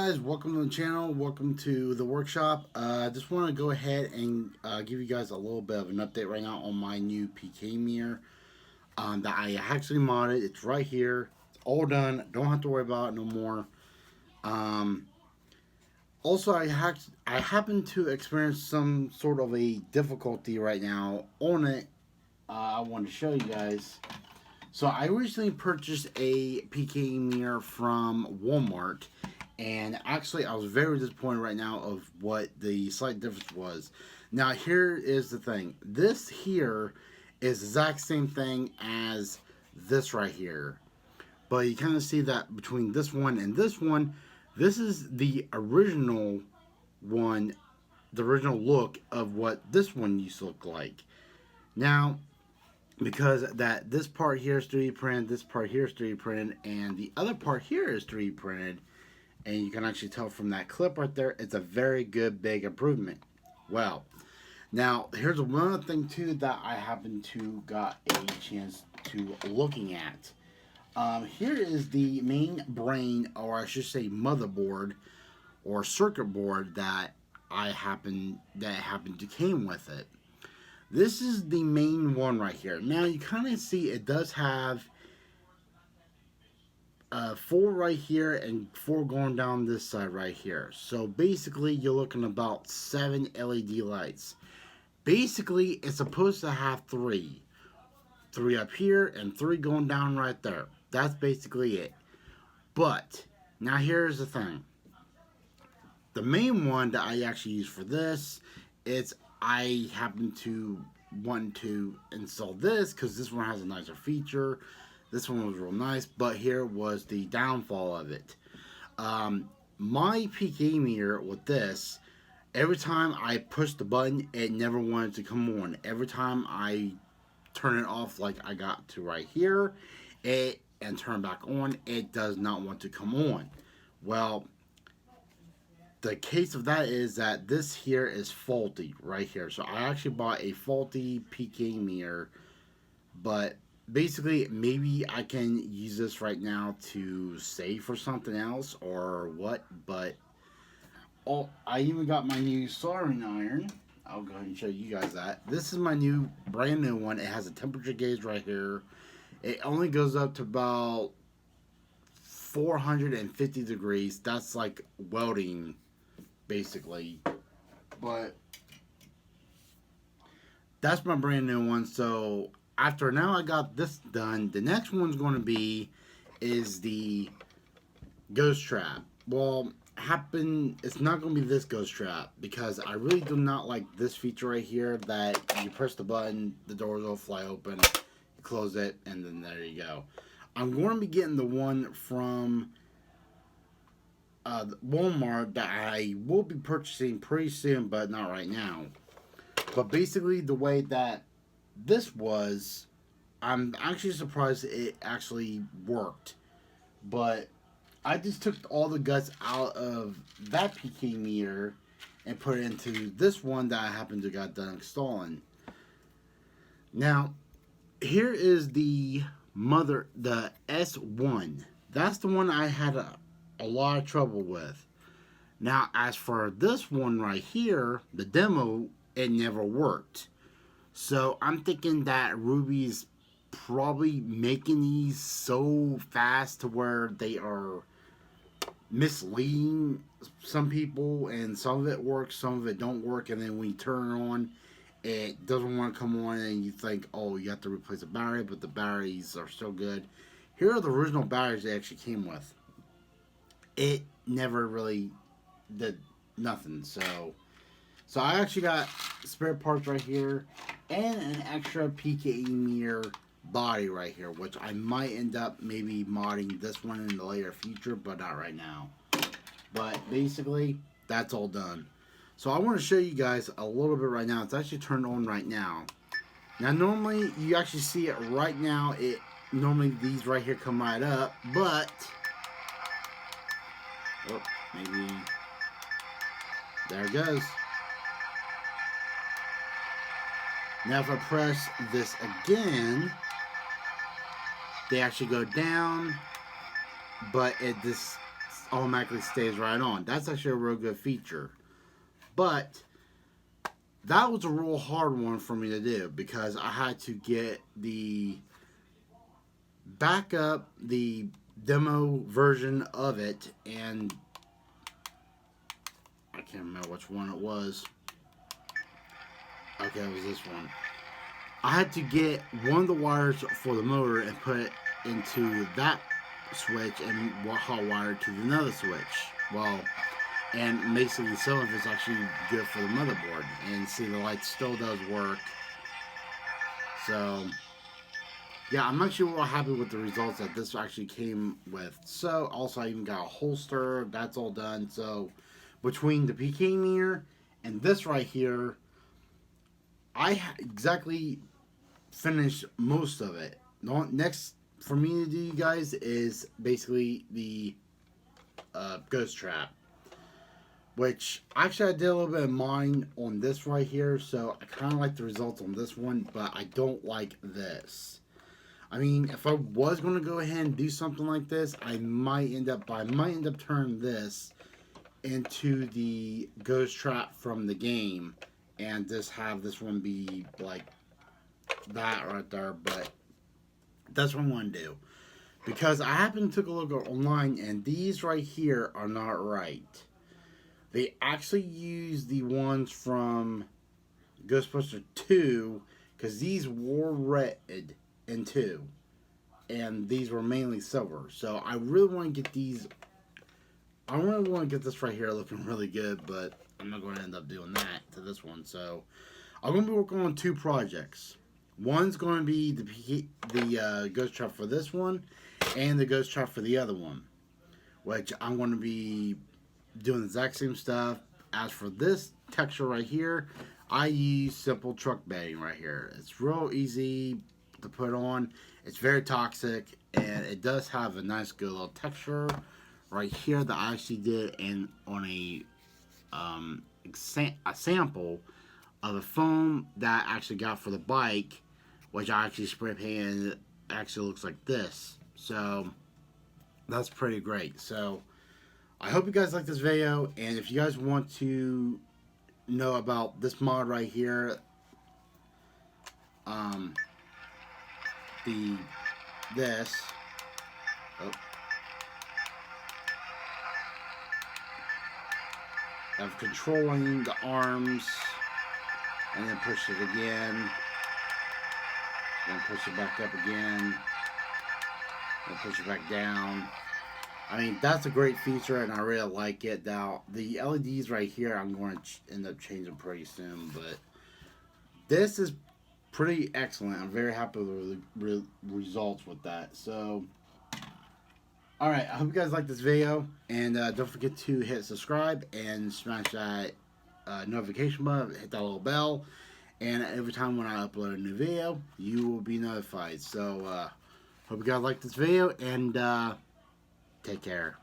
guys, welcome to the channel, welcome to the workshop. I just want to go ahead and give you guys a little bit of an update right now on my new PKE mirror that I actually modded. It's right here, it's all done, don't have to worry about it no more. Um, Also, I happen to experience some sort of a difficulty right now on it. I want to show you guys. So I recently purchased a PKE mirror from Walmart, and actually I was very disappointed right now of what the slight difference was. Now here is the thing. This here is the exact same thing as this right here. But you kind of see that between this one and this is the original one, the original look of what this one used to look like. Now, because this part here is 3D printed, this part here is 3D printed, and the other part here is 3D printed, and you can actually tell from that clip right there, it's a very good big improvement. Well, now here's one other thing too that I happen to got a chance to looking at. Here is the main brain, or I should say motherboard or circuit board that happened to came with it. This is the main one right here. Now you kind of see it does have 4 right here and 4 going down this side right here. So basically you're looking about 7 LED lights. Basically it's supposed to have 3 up here and 3 going down right there. That's basically it. But now here's the thing. The main one that I actually use for this, I happen to want to install this because this one has a nicer feature. This one was real nice, but here was the downfall of it. My PKE mirror with this, every time I push the button, it never wanted to come on. Every time I turn it off, like I got to right here, and turn back on, it does not want to come on. Well, the case of that is that this here is faulty right here. So I actually bought a faulty PKE mirror, but basically maybe I can use this right now to save for something else or what. But I even got my new soldering iron. I'll go ahead and show you guys that. This is my new brand new one. It has a temperature gauge right here. It only goes up to about 450 degrees. That's like welding basically, but that's my brand new one. So after now I got this done, the next one's going to be is the ghost trap. Well, it's not going to be this ghost trap because I really do not like this feature right here that you press the button, the doors will fly open, you close it, and then there you go. I'm going to be getting the one from Walmart that I will be purchasing pretty soon, but not right now. But basically the way that this was, I'm actually surprised it actually worked. But I just took all the guts out of that PKE mirror and put it into this one that I happened to got done installing. Now here is the S1. That's the one I had a lot of trouble with. Now as for this one right here, the demo, it never worked. So I'm thinking that Ruby's probably making these so fast to where they are misleading some people, and some of it works, some of it don't work, and then when you turn it on, it doesn't want to come on, and you think, oh, you have to replace the battery, but the batteries are still good. Here are the original batteries they actually came with. It never really did nothing. So I actually got spare parts right here and an extra PKE mirror body right here, which I might end up maybe modding this one in the later future, but not right now. But basically that's all done. So I want to show you guys a little bit right now. It's actually turned on right now. Now normally you actually see it right now. Normally these right here come right up, but oh, maybe there it goes. Now if I press this again, they actually go down, but automatically stays right on. That's actually a real good feature. But that was a real hard one for me to do because I had to get the backup, the demo version of it, and I can't remember which one it was. Okay, it was this one. I had to get one of the wires for the motor and put it into that switch and hot wire to another switch. Well, and basically some of it's actually good for the motherboard. And see, the light still does work. So, yeah, I'm actually real happy with the results that this actually came with. So, also I even got a holster. That's all done. So, between the PKE mirror and this right here, I exactly finished most of it. Next for me to do, you guys, is basically the ghost trap, which actually I did a little bit of mine on this right here, so I kind of like the results on this one, but I don't like this. I mean, if I was going to go ahead and do something like this, I might end up turning this into the ghost trap from the game and just have this one be like that right there. But that's what I'm going to do, because I happened to take a look online and these right here are not right. They actually use the ones from Ghostbusters 2, because these were red in 2 and these were mainly silver. So I really want to get these. I really want to get this right here looking really good, but I'm not going to end up doing that to this one. So I'm going to be working on 2 projects. One's going to be the ghost trap for this one, and the ghost trap for the other one, which I'm going to be doing the exact same stuff. As for this texture right here, I use simple truck bedding right here. It's real easy to put on. It's very toxic, and it does have a nice good little texture right here that I actually did on a sample of the foam that I actually got for the bike, which I actually spray painted. It actually looks like this. So that's pretty great. So I hope you guys like this video, and if you guys want to know about this mod right here, this oh, of controlling the arms, and then push it again, then push it back up again, then push it back down. I mean, that's a great feature, and I really like it. Now, the LEDs right here, I'm going to end up changing pretty soon, but this is pretty excellent. I'm very happy with the results with that. So, alright, I hope you guys like this video, and don't forget to hit subscribe and smash that notification button, hit that little bell, and every time when I upload a new video, you will be notified. So, hope you guys like this video, and take care.